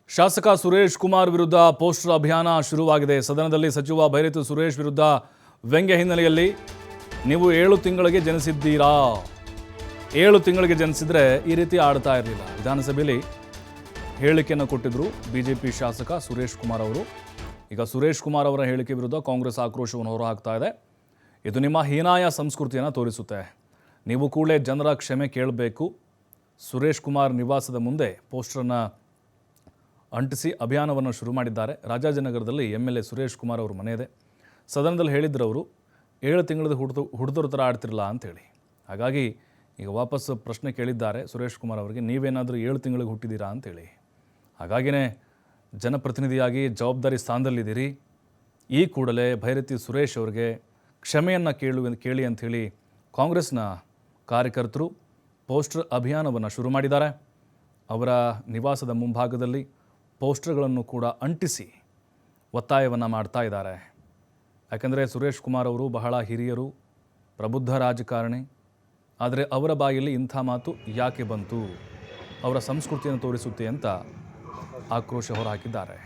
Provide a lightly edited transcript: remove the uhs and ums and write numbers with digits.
ಶಾಸಕ ಸುರೇಶ್ ಕುಮಾರ್ ವಿರುದ್ಧ ಪೋಸ್ಟರ್ ಅಭಿಯಾನ ಶುರುವಾಗಿದೆ. ಸದನದಲ್ಲಿ ಸಚಿವ ಭೈರತಿ ಸುರೇಶ್ ವಿರುದ್ಧ ವ್ಯಂಗ್ಯ ಹಿನ್ನೆಲೆಯಲ್ಲಿ ನೀವು 7 ತಿಂಗಳಿಗೆ ಜನಿಸಿದ್ದೀರಾ, 7 ತಿಂಗಳಿಗೆ ಜನಿಸಿದ್ರೆ ಈ ರೀತಿ ಆಡ್ತಾ ಇರಲಿಲ್ಲ. ವಿಧಾನಸಭೆಯಲ್ಲಿ ಹೇಳಿಕೆಯನ್ನು ಕೊಟ್ಟಿದ್ರು ಬಿಜೆಪಿ ಶಾಸಕ ಸುರೇಶ್ ಕುಮಾರ್ ಅವರು. ಈಗ ಸುರೇಶ್ ಕುಮಾರ್ ಅವರ ಹೇಳಿಕೆ ವಿರುದ್ಧ ಕಾಂಗ್ರೆಸ್ ಆಕ್ರೋಶವನ್ನು ಹೊರಹಾಕ್ತಾ ಇದೆ. ಇದು ನಿಮ್ಮ ಹೀನಾಯ ಸಂಸ್ಕೃತಿಯನ್ನು ತೋರಿಸುತ್ತೆ. ನೀವು ಕೂಡಲೇ ಜನರ ಕ್ಷಮೆ ಕೇಳಬೇಕು. ಸುರೇಶ್ ಕುಮಾರ್ ನಿವಾಸದ ಮುಂದೆ ಪೋಸ್ಟರನ್ನು ಅಂಟಿಸಿ ಅಭಿಯಾನವನ್ನು ಶುರು ಮಾಡಿದ್ದಾರೆ. ರಾಜಾಜಿನಗರದಲ್ಲಿ MLA ಸುರೇಶ್ ಕುಮಾರ್ ಅವ್ರ ಮನೆ ಇದೆ. ಸದನದಲ್ಲಿ ಹೇಳಿದ್ರು ಅವರು 7 ತಿಂಗಳದ ಹುಡುಗರ ಥರ ಆಡ್ತಿರಲ್ಲ ಅಂತೇಳಿ. ಹಾಗಾಗಿ ಈಗ ವಾಪಸ್ ಪ್ರಶ್ನೆ ಕೇಳಿದ್ದಾರೆ ಸುರೇಶ್ ಕುಮಾರ್ ಅವರಿಗೆ, ನೀವೇನಾದರೂ 7 ತಿಂಗಳಿಗೆ ಹುಟ್ಟಿದ್ದೀರಾ ಅಂತೇಳಿ. ಹಾಗಾಗಿನೇ ಜನಪ್ರತಿನಿಧಿಯಾಗಿ ಜವಾಬ್ದಾರಿ ಸ್ಥಾನದಲ್ಲಿದ್ದೀರಿ. ಈ ಕೂಡಲೇ ಭೈರತಿ ಸುರೇಶ್ ಅವರಿಗೆ ಕ್ಷಮೆಯನ್ನು ಕೇಳಿ ಅಂಥೇಳಿ ಕಾಂಗ್ರೆಸ್ನ ಕಾರ್ಯಕರ್ತರು ಪೋಸ್ಟರ್ ಅಭಿಯಾನವನ್ನು ಶುರು ಮಾಡಿದ್ದಾರೆ. ಅವರ ನಿವಾಸದ ಮುಂಭಾಗದಲ್ಲಿ ಪೋಸ್ಟರ್ಗಳನ್ನು ಕೂಡ ಅಂಟಿಸಿ ಒತ್ತಾಯವನ್ನು ಮಾಡ್ತಾ ಇದ್ದಾರೆ. ಯಾಕಂದರೆ ಸುರೇಶ್ ಕುಮಾರ್ ಅವರು ಬಹಳ ಹಿರಿಯರು, ಪ್ರಬುದ್ಧ ರಾಜಕಾರಣಿ. ಆದರೆ ಅವರ ಬಾಯಲ್ಲಿ ಇಂಥ ಮಾತು ಯಾಕೆ ಬಂತು, ಅವರ ಸಂಸ್ಕೃತಿಯನ್ನು ತೋರಿಸುತ್ತೆ ಅಂತ ಆಕ್ರೋಶ ಹೊರಹಾಕಿದ್ದಾರೆ.